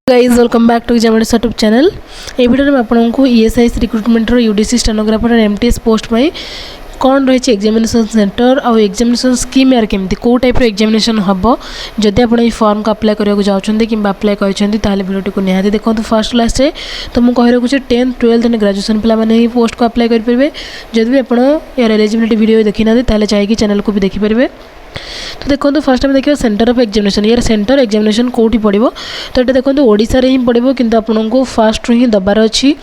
Guys welcome back to examination YouTube channel. ये video में आपको ईएसआईसी रिक्रुटमेंट यूडीसी स्टेनोग्राफर और एमटीएस पोस्ट में कौन रही एग्जामिनेशन सेंटर और एग्जामिनेशन स्कीम यार केमती कौ टाइप एग्जामिनेशन हम जदि आप फॉर्म को अप्लाई करने जाऊँगी कि अप्लाई कर वीडियो को निहाती देखो। फर्स्ट लास्ट है तो मुझे कही रखुच्छे 10th 12th एंड ग्रेजुएशन पे पोस्ट को अप्लाई करेंगे। जब भी आप यार एलिजिबिलिटी वीडियो देखी ना चाहिए चैनल को भी देखिपारे। तो देखो फर्स्ट आम देखिए सेंटर ऑफ एग्जामिनेशन यार सेंटर एग्जामिनेशन कौटी पड़ो तो ये देखो ओडिशा रे ही पड़ो किंतु आपको फास्ट ही दबार अच्छी।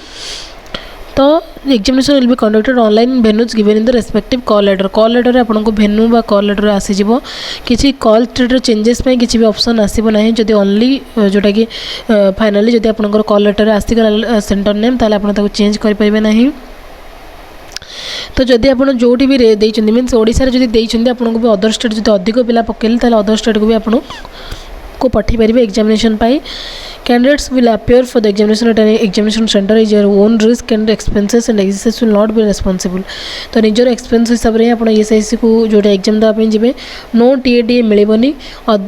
तो examination will be conducted online venues given in the respective call letter आपको वेन्यू बा कॉल लेटर आसीज किसी कॉल लेटर चेंजेस किसी भी ऑप्शन आसब ना जदि ओनली जोटा कि फाइनाली जदि आप कॉल लेटर आसीगला सेंटर नेम ताले आप चेंज करेंगे ना। तो जदि आप जो भी देते मीन्स ओडिशा रे जदि देते आपको भी अदर स्टेट जब अधिक पिला पकेले ताले अदर स्टेट को भी आपको पठे पारे एग्जामिनेशन पाई। Candidates will appear for the examination at an examination centre is your own risk and expenses and access will not be responsible. तो निजर एक्सपेंस हिसाब से आप ईएसआईसी को जो एग्जाम देवाई जी नो टीएडीए मिलनी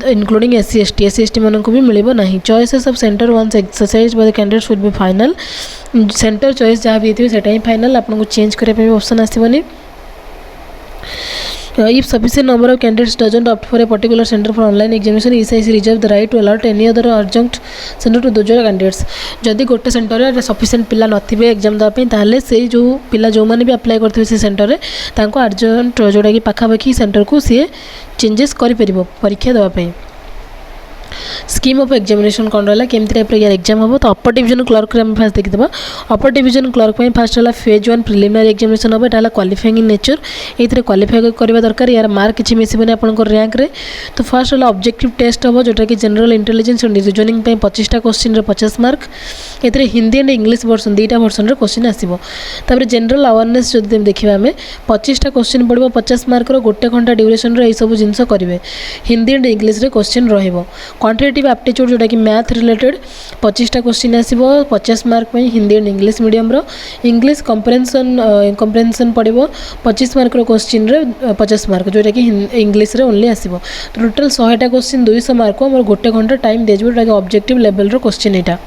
इंक्लूडिंग एससी मान को भी मिलना ना। Choices of centre once exercise by the candidates will be final. Centre choice जहाँ भी होती है ही फाइनल आपको चेंज करने ऑप्शन आसबनी। If sufficient number of candidates doesn't opt for a particular center for online examination, ESIC reserve the right to allot any other adjunct center to those candidates। जदि गोटे सेंटर रे sufficient पिला नथिबे exam देवाई ताहले से जो पिला जो माने भी अप्लाई करथिबे से सेंटर रे तांको अर्जेंट जोड़ा कि पाखापाखि सेंटर को सी चेंजेस करि परिबो परीक्षा देवाई। स्कीम ऑफ एग्जामिनेशन कौन रहा केमती टाइप यार एग्जाम हम तो अपर डिवीजन क्लर्क फास्ट देखीदा। अपर डिवीजन क्लर्क फास्ट है फेज 1 प्रिलिमिनरी एग्जामिनेशन हम यहाँ क्वालिफाइंग इन नेचर ये क्वालिफाई करवा दरकार यार मार्क किसी मिसबनी आप रैंक रे। तो फास्ट है ऑब्जेक्टिव टेस्ट हम जोटा कि जनरल इंटेलिजेंस और रिजनिंग 25टा क्वेश्चन 50 मार्क ये हिंदी एंड इंग्लिश वर्सन 2टा वर्सन क्वेश्चन आसो। जनरल अवेयरनेस जो देखा आम 25टा क्वेश्चन पड़ो 50 मार्क गोटे घंटा ड्यूरेशन यही सब जिनस करेंगे। हिंदी एंड इंग्लिश क्वेश्चन रहिबो। क्वांटिटेटिव एप्टीट्यूड जोटा कि मैथ रिलेटेड 25टा क्वेश्चन आसो 50 mark Hindi and English medium English comprehension पड़ो 25 मार्क क्वेश्चन 50 मार्क जोटा कि इंग्लिश ओनली आसो। टोटाल 100टा क्वेश्चन 200 मार्क आम गोटे घंटा टाइम दिया जोटा कि ऑब्जेक्टिव लेवल क्वेश्चन यहाँ।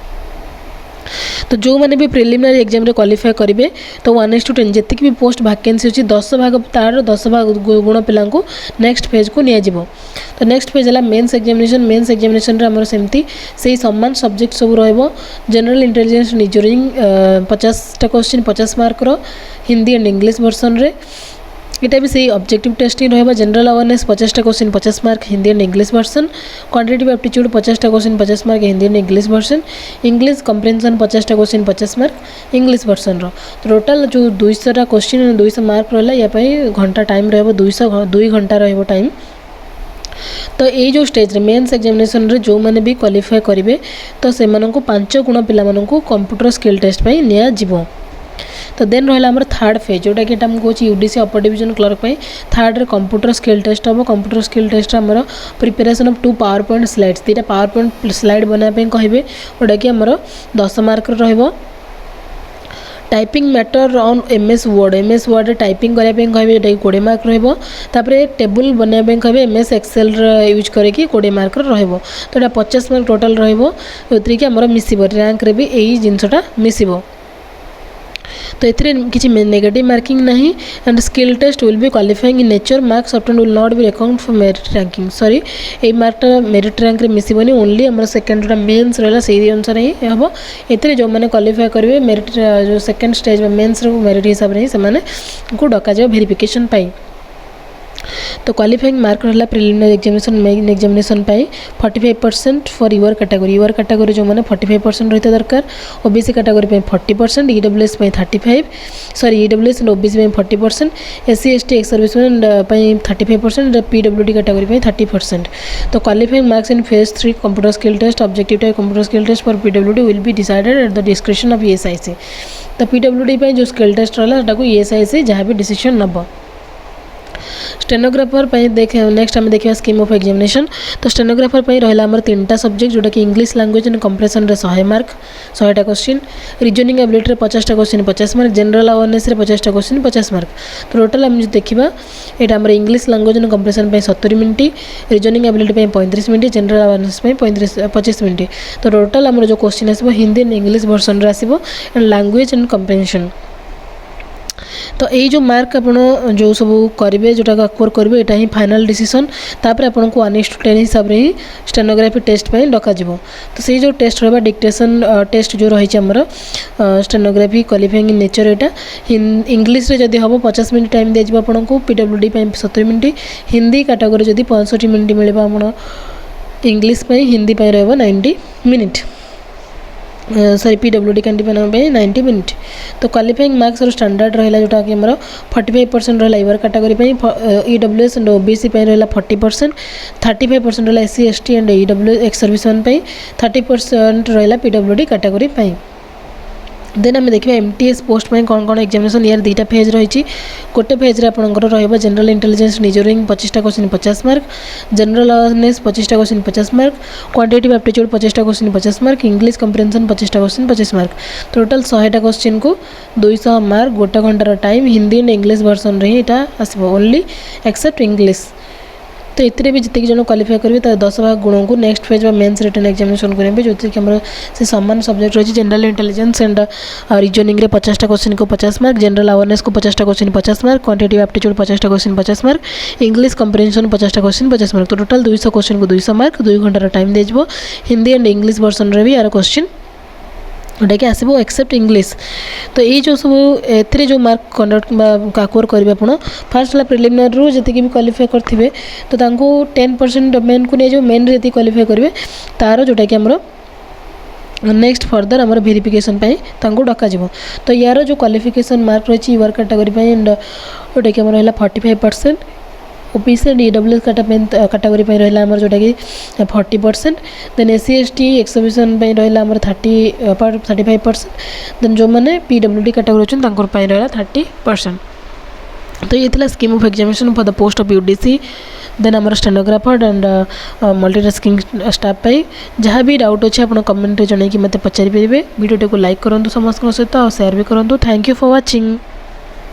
तो जो मैंने भी प्रिलिमिनरी एग्जाम रे क्वालिफाई करेंगे तो 1:10 जी भी पोस्ट वैकेंसी अच्छी 10 भाग तार 10 भाग गुण पिला नेक्स्ट फेज को नियाजिबो। तो नेक्स्ट फेज है मेन्स एग्जामिनेशन आमर सेमती से सामान सब्जेक्ट सब रहिबो। जनरल इंटेलिजेंस रिजनिंग 50टा question 50 mark Hindi and English version रे यहाँ भी सही ऑब्जेक्टिव टेस्ट ही रहा। जनरल अवेयरनेस 50टा question 50 mark Hindi and English version. Quantitative aptitude 50टा question 50 mark Hindi and English version. English comprehension 50टा question 50 mark English version total जो 200टा क्वेश्चन 200 मार्क रहा या घंटा टाइम रहा 2 घंटा रहा टाइम। तो ये जो स्टेज रे मेन्स एग्जामिनेशन रे जो मैंने भी क्वालिफाई करेंगे तो से 5 गुण पिला कंप्यूटर स्किल टेस्ट पे निया जिवो। तो देन रहा आम थर्ड फेज जोटा कि कहूँ UDC upper division clerk third रे कंप्यूटर स्किल टेस्ट हम। कंप्यूटर स्किल टेस्ट आमर preparation of 2 power point slides 2टा पावर पॉइंट स्लाइड बनाने कहे जोटा कि आमर 10 मार्क रहिबो। Typing matter on MS word typing करने कहे जोटा 20 मार्क रहिबो। तापरे टेबुल बनाने कहे एमएस एक्सेल यूज करके 20 मार्क रहिबो। तो यहाँ 50 मार्क टोटाल रहिबो जोथि कि आमर मिसिबो रैंक रे भी यही जिनसटा मिसिबो। तो ये किसी नेगेटिव मार्किंग नहीं and skill test will be qualifying in nature marks obtained will not be account for merit ranking. Sorry ये मार्कटा मेरिट रैंक रे मिसिबनी ओनली आम सेकेंड जो मेन्स रहा से अनुसार ही हम। ये जो मैंने क्वालिफाई करेंगे मेरिट जो सेकेंड स्टेज मेन्स मेरिट हिसाब से ही से डक वेरिफिकेशन पाई। तो क्वालिफाइंग मार्क रहा preliminary examination main examination 45% for your category जो मैंने 45% रही दरकार। OBC category 40% EWS 35 sorry EWS and OBC 40% SC ST ex serviceman 35% PWD category 30%। तो qualifying marks in phase 3 computer skill test objective type computer skill test for PWD will be decided at the description of ESIC. तो PWD जो skill test रहा ESIC जहाँ भी decision नब। Stenographer next आम देखा scheme of examination. तो stenographer रहा आमर 3टा सब्जेक्ट जोटा कि English language and compression 100 mark 100टा क्वेश्चन, रीजनिंग एबिलिटी 50टा क्वेश्चन 50 मार्क, जनरल अवेयरनेस 50टा क्वेश्चन 50 मार्क। तो टोटाल आम देखा यहाँ आम English language and compression 70 minute, reasoning ability 35 minute, general awareness 25 minute. तो टोटाल आम जो क्वेश्चन आसो हिंदी एंड इंग्लिश वर्सन आसो एंड लैंग्वेज एंड कंप्रेशन। तो यही जो मार्क आप जो सब करेंगे जोटा अक्वायर करेंगे यहाँ ही फाइनाल डिसीजन। तापर आपन को 1:10 हिसाब से ही स्टेनोग्राफी टेस्ट पर डक। तो से जो टेस्ट रहा डिक्टेशन टेस्ट जो रही आमर स्टेनोग्राफी क्वालिफाइंग इन नेचर यहाँ इंग्लिश रे जदि हम 50 मिनट टाइम दिया आपन को, पीडब्ल्यूडी 70 मिनट, हिंदी कैटेगरी जदि 65 मिनट मिले आम इंग्लिश हिंदी रहा 90 मिनट, सॉरी पीडब्ल्यूडी कैंडिडेट 90 मिनट। तो क्वालिफाइंग मार्क्स और स्टैंडर्ड रहा जोटा कि 45% रहा UR category, EWS and OBC रहा 40%, 35% रहा SC ST and EW ex serviceman, 30% रहा पीडब्ल्यूडी कैटेगरी। देन आम देखा एमटीएस पोस्ट में कौन कौन एग्जामिनेशन यार 2टा फेज रही। गोटे फेज रे आपंकर रहा जनरल इंटेलिजेंस रिजनिंग 25टा क्वेश्चन 50 मार्क, जनरल अवेयरनेस 25टा क्वेश्चन 50 मार्क, क्वांटिटेटिव एप्टीट्यूड 25टा क्वेश्चन 50 मार्क, इंग्लिश कंप्रेहेंशन 25टा क्वेश्चन 50 मार्क। टोटाल 100टा क्वेश्चन को 200 मार्क, 1 घंटार time, Hindi and English version रही आसो ओनली एक्सेप्ट इंग्लिश। तो ये भी जितने जन क्वालिफाई करेंगे तार 10 भाग गुण को next phase mains written examination करेंगे जो कि से सामान सब्जेक्ट रही जनरल इंटेलिजेंस एंड रीजनिंग 50टा क्वेश्चन को 50 मार्क, जनरल अवेयरनेस को 50टा क्वेश्चन 50 मार्क, क्वांटिटेटिव एप्टीट्यूड 50टा क्वेश्चन 50 मार्क, इंग्लिश कंप्रेहेंशन 50टा क्वेश्चन 50 मार्क। तो टोटाल 200 क्वेश्चन को 200 मार्क, 2 घंटार टाइम दिया हिंदी एंड इंग्लिश वर्सन भी यार क्वेश्चन जोटा कि आसो एक्सेप्ट इंग्लिश। तो ये जो सब ए जो मार्क कंडक्ट अक्वायर करेंगे आप फास्ट है प्रिलिमिनारी जी भी क्वालिफाई करेंगे तो 10% मेन को नहीं जो मेन जी क्वालिफाई करेंगे तार जोटा कि आमर नेक्स्ट फर्दर आमर वेरिफिकेशन डक। तो यार जो क्वालिफिकेशन मार्क रही ईवर कैटेगरी एंड जोटा कि रहा 45%, ओबीसी एंड ईडब्ल्यूएस कैटेगरी रहा आमर जोटा कि 40%, then SC ST ex serviceman रहा आमर 35%, देन जो मैंने पीडब्ल्यूडी कैटेगरी अच्छे रहा 30%। तो ये थी scheme of examination for the post of UDC, then आमर स्टेनोग्राफर एंड मल्टीटास्किंग स्टाफ जहाँ भी डाउट अच्छे आप कमेंट जन कि मत पचारि पारे। वीडियो को लाइक करूँ समस्त सहित और शेयर भी करूँ। Thank you for watching.